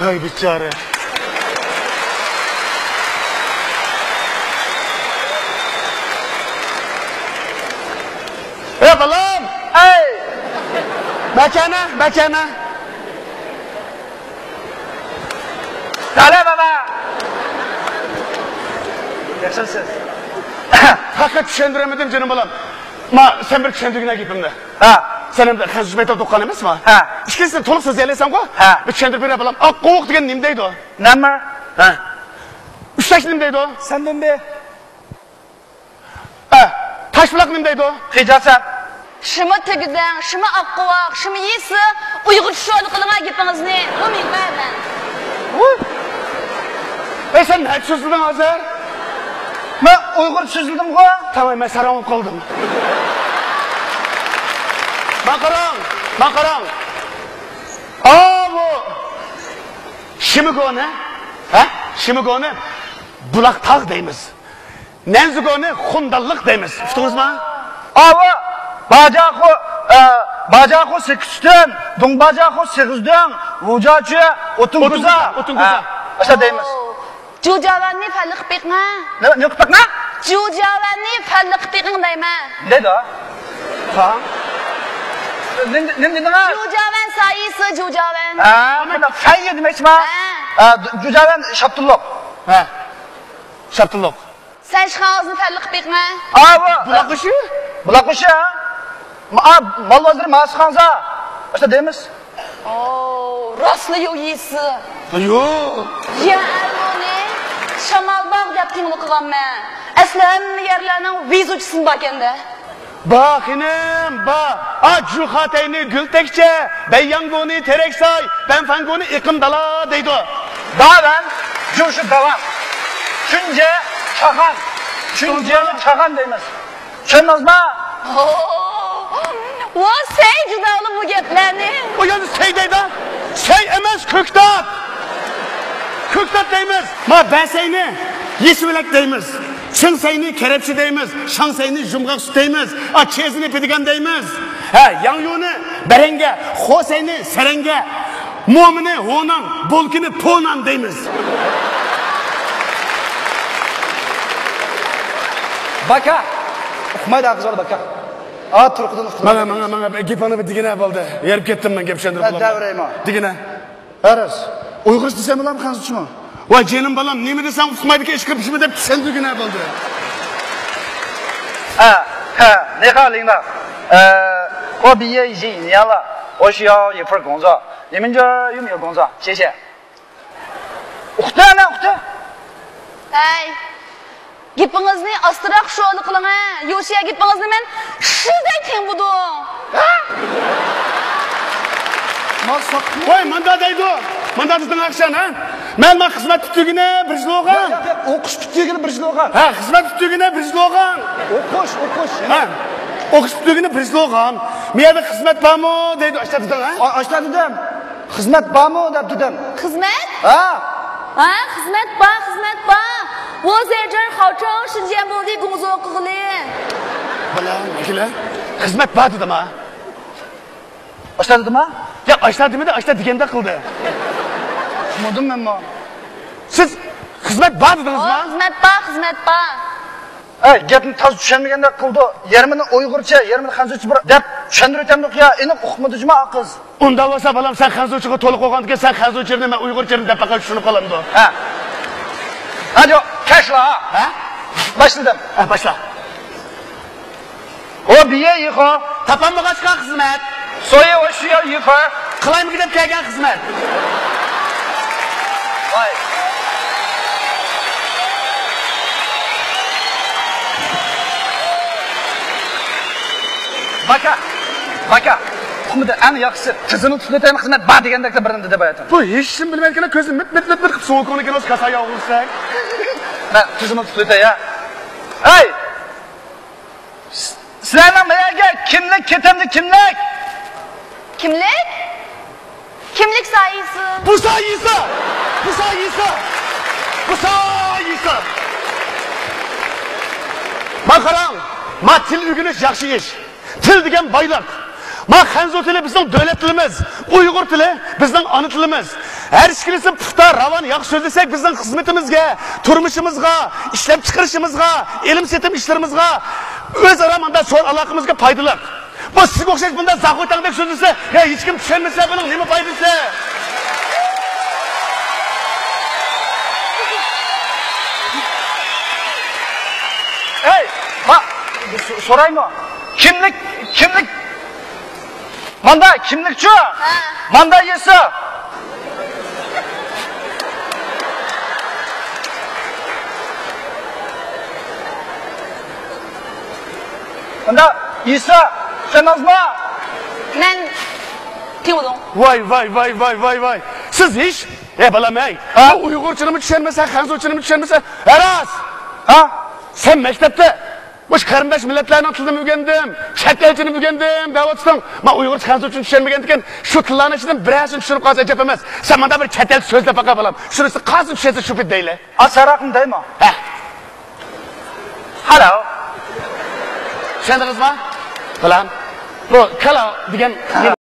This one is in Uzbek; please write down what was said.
Ay bichara. Ey balam, ey. Bachana. Dale baba. Yaxshisiz. Haqiqat tushundiremedim canım balam. Sen bir tushundirgina gapimni. Ha. Sen hem de xizmatda to'qqan emasmi? Ha. Ikkinchisini to'liq so'zlaysan-ku? Ha. Bir tushuntirib bera balam. Oq qo'q degan nima deydi o? Nima? Ha. Ushlash nima deydi o? Senden be. Ha. Tashbuloq nima deydi o? Hijasan. Shimi tegidan, shimi oqqovoq, shimi yesi, Uyg'ur sho'li qilma gapingizni. Bilmayman. Ey sen ne sözledin hazır? Ben Uygur sözledim ko. Tamam ben sarılıp kaldım. Bakaran. Bu. Şimigone. Ha? Şimigone. Bulak tağ deyimiz. Nenzigone hundallık deyimiz. Tutunuz mu? Bacakı 8'den, dong bacakı 8'den, vucaçı otun kuza. Aşağı deyimiz. Jujavanni falliq piqma. Ne kıpık ne? Jujavanni falliq piqing deyman. Ne da? Ha? Ne dedin ha? Jujavan sayısı Jujavan. Ama sayı demek mi? Jujavan Şaptullah. Ha. Şaptullah. Sen şahızını falliq piqma. Bulak kışı ha? Mal vazir Maskanza. Aşağı deyimiz. Rosli yo'q yesi. Yo'q. Ya almoni Shamalbog' deb tingli qilganman. Asli hamma yerlarning vizuchisi bor ekanda. Bak inem, bak. Juhatayni gültekçe, Beyyangoni tereksay, Benfangoni iqimdala deydi. Davan, Juşu davan. Çünce çakan. Çünceni çakan deyimiz. Çönmez mi? Sen judalı bu gaplarni. O yani şey deydi. Şey emez köktat. Köktat deyimiz. Ben seyni yesvelek deyimiz. Çın seyni kerepçi deyimiz. Şan seyni jumgak süt deyimiz. Çezini pedigan deyimiz. Yang yoni berenge. Ho seyni serenge. Muamini honan. Bolkini ponan deyimiz. Baka. Okumaydı ağzı baka. Turkudan okumaydı. Bana gepani bir digine yapıldı. Yerip kettim ben gepşendirip bulamam. Devreyim ha. Digine. Eres. Uygur istesem mi lan mı kansuç mu? Vay canım balam, ne mi desem okumaydı ki eşkırpışı mı deyip sen digine yapıldı. Ne halin da? 我毕业已经1年了，我需要一份工作，你们这儿有没有工作？谢谢。Uxta ne uxta? Gapingizni ostroq sho'li qiling ha. Yo'sha gapingizni men shunday teng budim. Voy, manda deydi. Manda bizning akshan ha. Men xizmat tutugini bir yil o'qigan. O'qish tutugini bir yil o'qigan. Ha, xizmat tutugini bir yil o'qigan. O'qish. Ha. O'qish tutugini bir yil o'qigan. Men yerda xizmat bormi deydi, ashtadim ha. Ashtadim. Xizmat bormi deb dedim. Xizmat? Ha, xizmat bor. 我在这儿好长时间没的工作过了。 Bala, xizmat bor dedim ha. Ashtadim ha? Ya ashta demedi, ashta deganda qildi. Tushundim men mi? Siz xizmat bor dedingizmi? Xizmat bor. Gapni toz tushunmaganda qildi. Yarmini Uyg'urcha, yarmini Xanzucha deb tushuntirib o'tamdiq ya. Endi o'qimidimi qiz? Unda bo'lsa balam sen Xanzuchaga to'liq o'qigandan keyin sen Xanzuchani men Uyg'urchani deb faqat tushunib qolamdi. Ha. Hadi kaçla ha? Başladım. Başla. O biye yıka. Tapanma kaçkan hizmet. Soya o şuya yıka. Kılay mı gidip gelgen hizmet. Vay. Baka. Kumda en yakısı tızını tutulan hizmet bağ degende de birinde de bayatın. Bu hiç kim bilmezken közüm mit soğuk onu ki nasıl kasaya olursak. Ben tızını tutulan ya. Hey! Sizlerle meğerge kimlik ketemli kimlik? Kimlik? Kimlik sayısı. Bu sayısı. Bakaram, ma til ürgünüş yaxşı iş. Til degen baylık. Ma Xanzu tili bizning davlat tilimiz, Uyg'ur tili bizning ona tilimiz. Her işkilisi puxta, ravan, yaxşı sözlesek bizden hizmetimizge, turmuşumuzga, işlep çıkarışımızga, ilim setim işlerimizga, öz aramanda son alakamızga paydalık. Bu sizge okşayış bunda zakoytandek sözlese, ya hiç kim düşenmese bunun ne mi faydası? Hey, bak, sorayım mı? Kimlik, manda kimlikçi, manda yesi. Manda İsa, sen azma. Ben 听不懂。 Vay. Siz hiç, balam ey, Uygurçunu mu düşenmese, Hanzuçunu mu düşenmese, Eras! Ha? Sen mektepte, boş karındaş milletlerinin tılını mügendim, çettelçini mügendim, devatısın. Ma Uygur Hanzuçunu düşenmegendiken, şu tılların içinden birazını düşünüp kalsa ecep emez. Sen bana bir çettel sözle baka balam. Şurası kalsın düşesi şüphet değil. Asarakın değil mi? Heh. Hello. Şendiniz mi? Balam. Bu, kala, digen...